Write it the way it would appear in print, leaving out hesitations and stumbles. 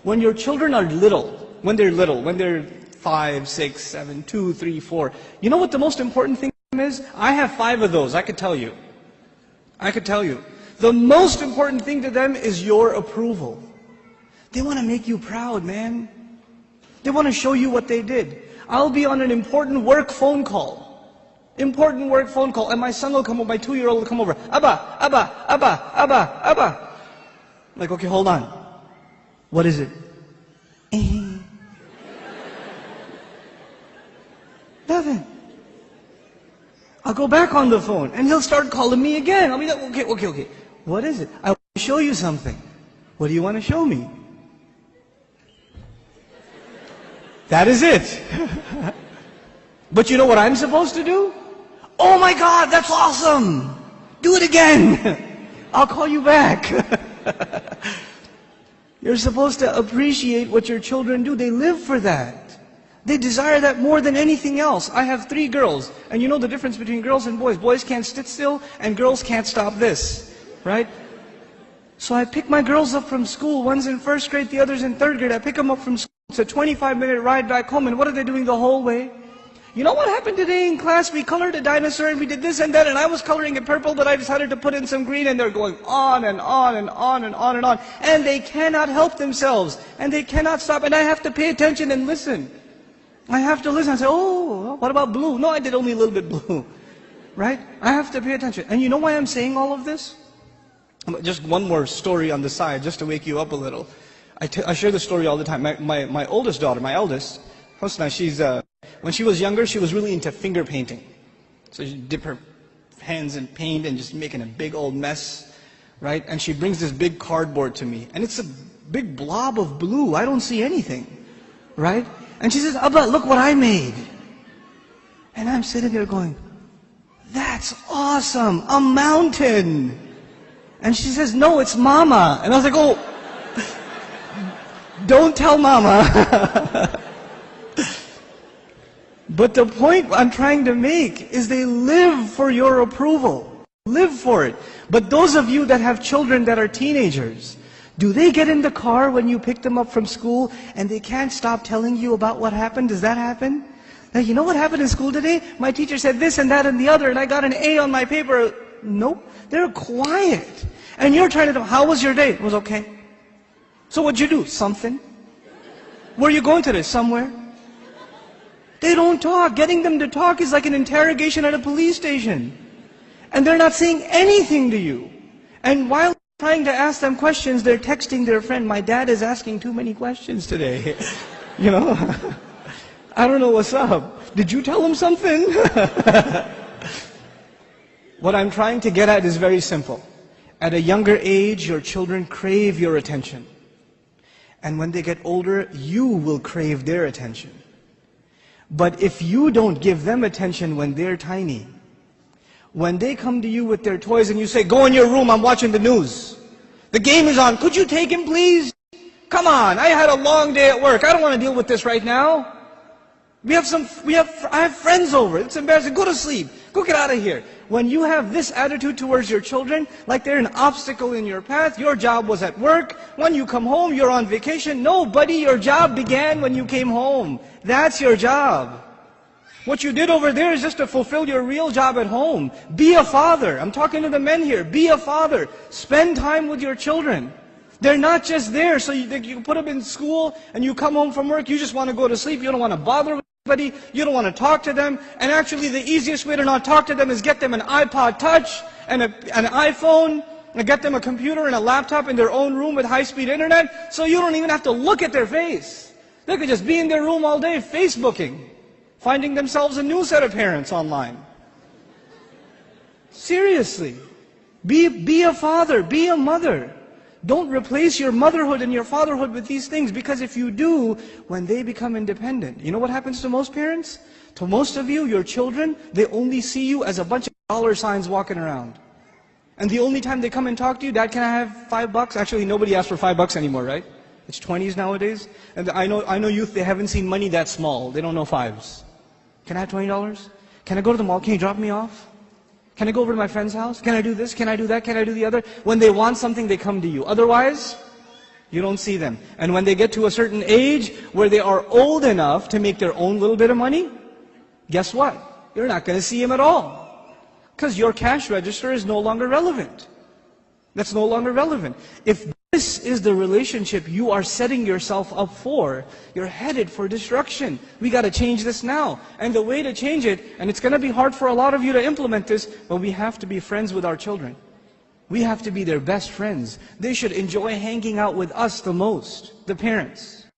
When your children are little, when they're 5, 6, 7, 2, 3, 4, you know what the most important thing is? I have 5 of those, I could tell you. The most important thing to them is your approval. They want to make you proud, man. They want to show you what they did. I'll be on an important work phone call. And my son will come over, my 2-year-old will come over. Abba, Abba, Abba, Abba, Abba. Like, okay, hold on. What is it? Nothing. I'll go back on the phone and he'll start calling me again. I'll be like, okay. What is it? I want to show you something. What do you want to show me? That is it. But you know what I'm supposed to do? Oh my God, that's awesome. Do it again. I'll call you back. You're supposed to appreciate what your children do. They live for that. They desire that more than anything else. I have 3 girls, and you know the difference between girls and boys. Boys can't sit still, and girls can't stop this, right? So I pick my girls up from school. One's in 1st grade, the other's in 3rd grade. I pick them up from school. It's a 25-minute ride back home, and what are they doing the whole way? You know what happened today in class? We colored a dinosaur, and we did this and that, and I was coloring it purple, but I decided to put in some green, and they're going on and on and on and on and on. And they cannot help themselves, and they cannot stop, and I have to pay attention and listen. I have to listen and say, oh, what about blue? No, I did only a little bit blue, right? I have to pay attention. And you know why I'm saying all of this? Just one more story on the side, just to wake you up a little. I share this story all the time. My oldest daughter, my eldest, Husna, when she was younger, she was really into finger painting. So she'd dip her hands in paint and just making a big old mess, right? And she brings this big cardboard to me. And it's a big blob of blue. I don't see anything, right? And she says, Abba, look what I made. And I'm sitting there going, that's awesome, a mountain. And she says, no, it's Mama. And I was like, oh, don't tell Mama. But the point I'm trying to make is they live for your approval. Live for it. But those of you that have children that are teenagers, do they get in the car when you pick them up from school and they can't stop telling you about what happened? Does that happen? Now, you know what happened in school today? My teacher said this and that and the other, and I got an A on my paper. Nope. They're quiet. And you're trying to know, how was your day? It was okay. So what'd you do? Something. Where are you going today? Somewhere. They don't talk. Getting them to talk is like an interrogation at a police station. And they're not saying anything to you. And while trying to ask them questions, they're texting their friend, my dad is asking too many questions today. You know, I don't know what's up. Did you tell him something? What I'm trying to get at is very simple. At a younger age, your children crave your attention. And when they get older, you will crave their attention. But if you don't give them attention when they're tiny, when they come to you with their toys and you say, go in your room, I'm watching the news. The game is on, could you take him please? Come on, I had a long day at work, I don't want to deal with this right now. I have friends over, it's embarrassing, go to sleep, go get out of here. When you have this attitude towards your children, like they're an obstacle in your path, your job was at work, when you come home, you're on vacation. No, buddy, your job began when you came home. That's your job. What you did over there is just to fulfill your real job at home. Be a father. I'm talking to the men here. Be a father. Spend time with your children. They're not just there so you put them in school and you come home from work, you just want to go to sleep, you don't want to bother with anybody, you don't want to talk to them, and actually the easiest way to not talk to them is get them an iPod Touch and an iPhone, and get them a computer and a laptop in their own room with high-speed internet, so you don't even have to look at their face. They could just be in their room all day Facebooking, finding themselves a new set of parents online. Seriously. Be a father, be a mother. Don't replace your motherhood and your fatherhood with these things, because if you do, when they become independent, you know what happens to most parents? To most of you, your children, they only see you as a bunch of dollar signs walking around. And the only time they come and talk to you, Dad, can I have $5? Actually, nobody asks for $5 anymore, right? It's 20s nowadays. And I know youth, they haven't seen money that small. They don't know fives. Can I have $20? Can I go to the mall? Can you drop me off? Can I go over to my friend's house? Can I do this? Can I do that? Can I do the other? When they want something, they come to you. Otherwise, You don't see them. And when they get to a certain age where they are old enough to make their own little bit of money, guess what? You're not going to see them at all. Because your cash register is no longer relevant. That's no longer relevant. If this is the relationship you are setting yourself up for, you're headed for destruction. We got to change this now. And the way to change it, and it's going to be hard for a lot of you to implement this, but we have to be friends with our children. We have to be their best friends. They should enjoy hanging out with us the most, the parents.